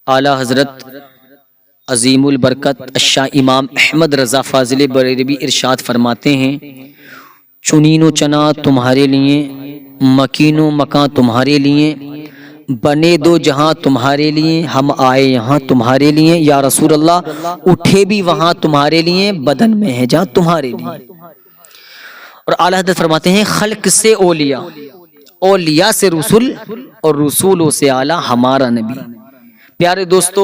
اعلیٰ حضرت عظیم البرکت الشاہ امام احمد رضا فاضل بریلوی ارشاد فرماتے ہیں، چنین و چنا تمہارے لیے، مکین و مکاں تمہارے لیے، بنے دو جہاں تمہارے لیے، ہم آئے یہاں تمہارے لیے یا رسول اللہ، اٹھے بھی وہاں تمہارے لیے، بدن میں ہے جہاں تمہارے لیے۔ اور اعلیٰ حضرت فرماتے ہیں، خلق سے اولیاء، اولیاء سے رسول، اور رسولوں سے اعلیٰ ہمارا نبی۔ پیارے دوستو،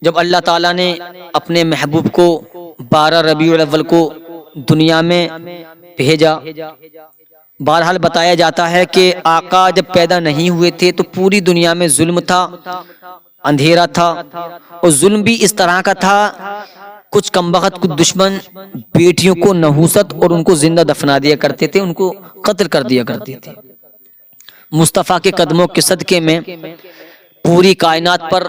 جب اللہ تعالیٰ نے اپنے محبوب کو 12 ربیع الاول کو دنیا میں بھیجا، بہرحال بتایا جاتا ہے کہ آقا جب پیدا نہیں ہوئے تھے تو پوری دنیا میں ظلم تھا، اندھیرا تھا، اور ظلم بھی اس طرح کا تھا، کچھ کمبخت، کچھ دشمن بیٹیوں کو نحوست اور ان کو زندہ دفنا دیا کرتے تھے، ان کو قتل کر دیا کرتے تھے۔ مصطفیٰ کے قدموں کے صدقے میں پوری کائنات پر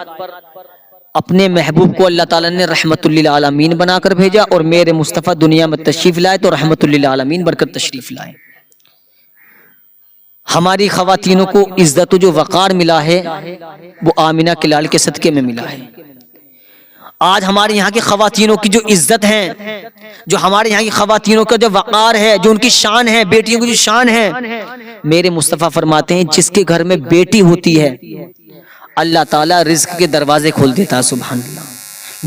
اپنے محبوب کو اللہ تعالیٰ نے رحمت للعالمین بنا کر بھیجا، اور میرے مصطفیٰ دنیا میں تشریف لائے تو رحمت للعالمین بن کر تشریف لائے۔ ہماری خواتینوں کو عزت و جو وقار ملا ہے وہ آمینہ کے لال کے صدقے میں ملا ہے۔ آج ہمارے یہاں کی خواتینوں کی جو عزت ہے، جو ہمارے یہاں کی خواتینوں کا جو وقار ہے، جو ان کی شان ہے، بیٹیوں کی جو شان ہے، میرے مصطفیٰ فرماتے ہیں جس کے گھر میں بیٹی ہوتی ہے اللہ تعالیٰ رزق کے دروازے کھول دیتا ہے۔ سبحان اللہ،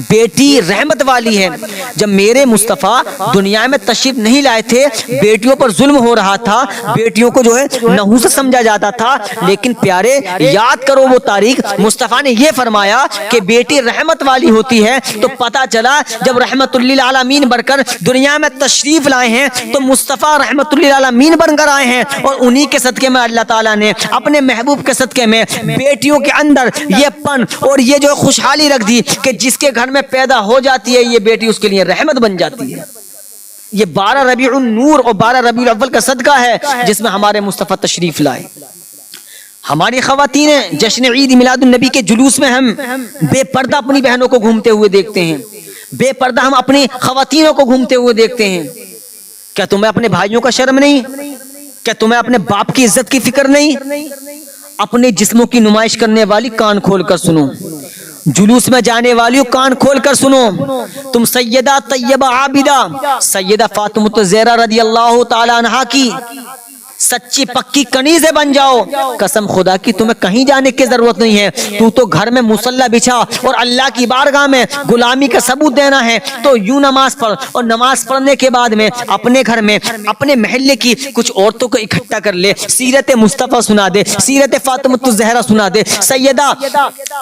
بیٹی رحمت والی ہے۔ جب میرے مصطفیٰ دنیا میں تشریف نہیں لائے تھے، بیٹیوں پر ظلم ہو رہا تھا، بیٹیوں کو جو ہے نحوست سمجھا جاتا تھا، لیکن پیارے یاد کرو وہ تاریخ، مصطفیٰ نے یہ فرمایا کہ بیٹی رحمت والی ہوتی ہے، تو پتا چلا جب رحمت للعالمین بن کر دنیا میں تشریف لائے ہیں تو مصطفیٰ رحمت للعالمین بن کر آئے ہیں، اور انہی کے صدقے میں اللہ تعالیٰ نے اپنے محبوب کے صدقے میں بیٹیوں کے اندر یہ پن اور یہ جو خوشحالی رکھ دی کہ جس کے گھر میں پیدا ہو جاتی ہے یہ بیٹی اس کے لیے رحمت بن جاتی ہے۔ یہ 12 ربیع النور اور 12 ربیع الاول کا صدقہ ہے جس میں ہمارے مصطفیٰ تشریف لائے۔ ہماری خواتینیں جشن عید میلاد النبی کے جلوس میں ہم بے پردہ اپنی بہنوں کو گھومتے ہوئے دیکھتے ہیں، بے پردہ ہم اپنی خواتینوں کو گھومتے ہوئے دیکھتے ہیں۔ کیا تمہیں اپنے بھائیوں کا شرم نہیں؟ کیا تمہیں اپنے باپ کی عزت کی فکر نہیں؟ اپنے جسموں کی نمائش کرنے والی کان کھول کر سنو، جلوس میں جانے والیوں کان کھول کر سنو، تم سیدہ طیبہ عابدہ سیدہ فاطمہ الزہرا رضی اللہ تعالی عنہا کی سچی پکی کنیزیں بن جاؤ۔ قسم خدا کی تمہیں کہیں جانے کی ضرورت نہیں ہے، تو گھر میں مصلی بچھا اور اللہ کی بارگاہ میں غلامی کا ثبوت دینا ہے تو یوں نماز پڑھ، اور نماز پڑھنے کے بعد میں اپنے گھر میں اپنے محلے کی کچھ عورتوں کو اکٹھا کر لے، سیرت مصطفیٰ سنا دے، سیرت فاطمہ الزہرا سنا دے، سیدہ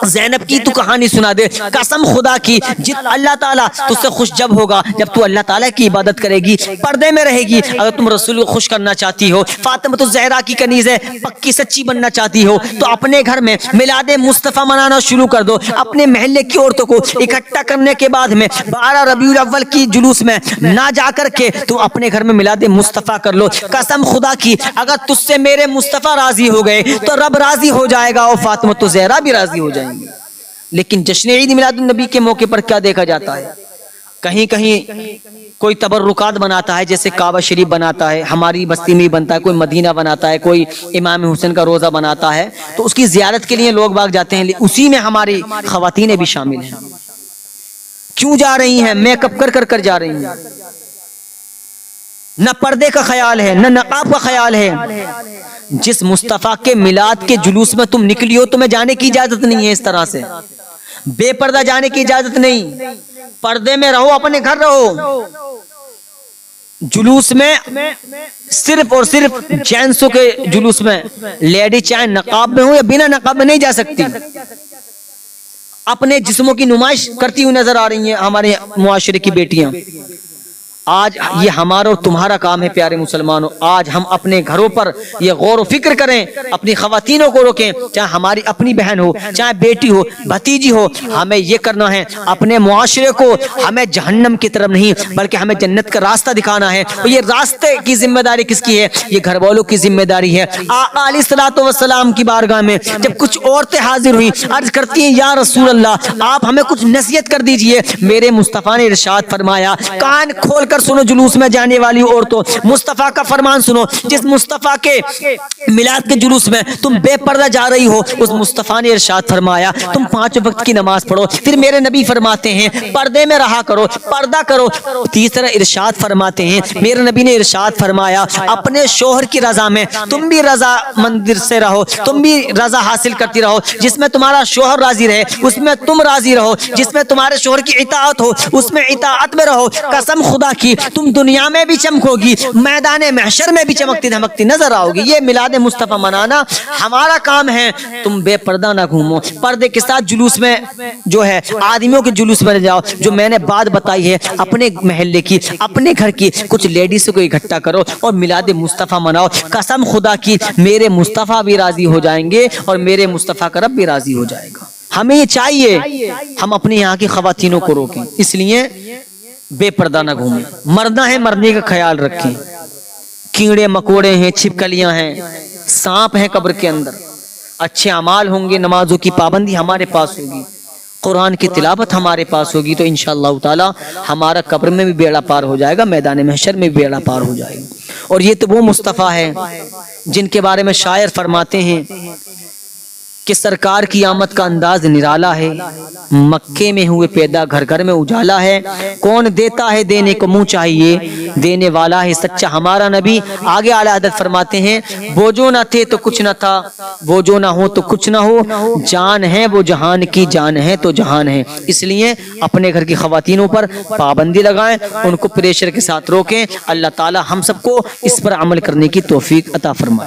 زینب کی تو کہانی سنا دے۔ قسم خدا کی اللہ تعالیٰ تجھ سے خوش جب ہوگا جب تو اللہ تعالیٰ کی عبادت کرے گی، پردے میں رہے گی۔ اگر تم رسول کو خوش کرنا چاہتی ہو، فاطمہ الزہرا کی کنیز ہے، پکی سچی بننا چاہتی ہو، تو اپنے گھر میں میلاد مصطفیٰ منانا شروع کر دو۔ اپنے محلے کی عورتوں کو اکٹھا کرنے کے بعد میں 12 ربیع الاول کی جلوس میں نہ جا کر کے تو اپنے گھر میں میلاد مصطفیٰ کر لو۔ قسم خدا کی اگر تجھ سے میرے مصطفیٰ راضی ہو گئے تو رب راضی ہو جائے گا اور فاطمہ الزہرا بھی راضی ہو جائیں گے۔ لیکن جشن عید میلاد النبی کے موقع پر کیا دیکھا جاتا ہے؟ کہیں کہیں کوئی تبرکات بناتا ہے، جیسے کعبہ شریف بناتا ہے، ہماری بستی میں بنتا ہے، کوئی مدینہ بناتا ہے، کوئی امام حسین کا روزہ بناتا ہے، تو اس کی زیارت کے لیے لوگ باغ جاتے ہیں، اسی میں ہماری خواتینیں بھی شامل ہیں۔ کیوں جا رہی ہیں؟ میک اپ کر کر جا رہی ہیں، نہ پردے کا خیال ہے نہ نقاب کا خیال ہے۔ جس مصطفیٰ کے میلاد کے جلوس میں تم نکلی ہو تمہیں جانے کی اجازت نہیں ہے، اس طرح سے بے پردہ جانے کی اجازت نہیں، پردے میں رہو، اپنے گھر رہو۔ جلوس میں صرف اور صرف جینسوں کے جلوس میں لیڈی چاہے نقاب میں ہو یا بنا نقاب میں نہیں جا سکتی، اپنے جسموں کی نمائش کرتی ہوئی نظر آ رہی ہیں ہمارے معاشرے کی بیٹیاں۔ آج یہ ہمارا اور تمہارا کام ہے پیارے مسلمانوں، آج ہم اپنے گھروں پر یہ غور و فکر کریں، اپنی خواتینوں کو روکیں، چاہے ہماری اپنی بہن ہو، چاہے بیٹی ہو، بھتیجی ہو، ہمیں یہ کرنا ہے اپنے معاشرے کو ہمیں جہنم کی طرف نہیں بلکہ ہمیں جنت کا راستہ دکھانا ہے۔ اور یہ راستے کی ذمہ داری کس کی ہے؟ یہ گھر والوں کی ذمہ داری ہے۔ آقا علیہ الصلوۃ والسلام کی بارگاہ میں جب کچھ عورتیں حاضر ہوئیں، عرض کرتی ہیں یا رسول اللہ آپ ہمیں کچھ نصیحت کر دیجئے۔ میرے مصطفیٰ نے ارشاد فرمایا، کان کھول کر سنو جلوس میں جانے والی عورتوں، مصطفیٰ کا فرمان سنو، جس مصطفیٰ کے میلاد کے جلوس میں تم بے پردہ جا رہی ہو، اس مصطفیٰ نے ارشاد فرمایا تم 5 وقت کی نماز پڑھو۔ پھر میرے نبی فرماتے ہیں پردے میں رہا کرو، پردہ کرو۔ تیسرا ارشاد فرماتے ہیں، میرے نبی نے ارشاد فرمایا اپنے شوہر کی رضا میں تم بھی رضا مندر سے رہو، تم بھی رضا حاصل کرتی رہو، جس میں تمہارا شوہر راضی رہے اس میں تم راضی رہو، جس میں تمہارے شوہر کی اطاعت ہو اس میں اطاعت میں رہو۔ قسم خدا کی تم دنیا میں بھی چمکو گی، میدان محشر میں بھی چمکتی دھمکتی نظر آؤ گی۔ یہ میلاد مصطفیٰ منانا ہمارا کام ہے، تم بے پردہ نہ گھومو، پردے کے ساتھ جلوس میں جو ہے آدمیوں کے جلوس میں جاؤ۔ جو میں نے بات بتائی ہے اپنے محلے کی، اپنے گھر کی کچھ لیڈیز کو اکٹھا کرو اور میلاد مصطفیٰ مناؤ۔ قسم خدا کی میرے مصطفیٰ بھی راضی ہو جائیں گے اور میرے مصطفیٰ کا رب بھی راضی ہو جائے گا۔ ہمیں یہ چاہیے ہم اپنے یہاں کی خواتینوں کو روکیں، اس لیے بے پردہ نہ گھومیں، مرنا ہے مرنے کا خیال رکھیں۔ کیڑے مکوڑے ہیں، چھپکلیاں ہیں، سانپ ہیں قبر کے اندر، اچھے اعمال ہوں گے، نمازوں کی پابندی ہمارے پاس ہوگی، قرآن کی تلاوت ہمارے پاس ہوگی، تو انشاءاللہ تعالی ہمارا قبر میں بھی بیڑا پار ہو جائے گا، میدان محشر میں بھی بیڑا پار ہو جائے گا۔ اور یہ تو وہ مصطفیٰ ہے جن کے بارے میں شاعر فرماتے ہیں کہ سرکار کی آمد کا انداز نرالا ہے، مکے میں ہوئے پیدا گھر گھر میں اجالا ہے، کون دیتا ہے دینے کو منہ چاہیے، دینے والا ہے سچا ہمارا نبی۔ آگے اعلیٰ حضرت فرماتے ہیں وہ جو نہ تھے تو کچھ نہ تھا، وہ جو نہ ہو تو کچھ نہ ہو، جان ہے وہ جہان کی جان ہے تو جہان ہے۔ اس لیے اپنے گھر کی خواتینوں پر پابندی لگائیں، ان کو پریشر کے ساتھ روکیں۔ اللہ تعالی ہم سب کو اس پر عمل کرنے کی توفیق عطا فرمائے۔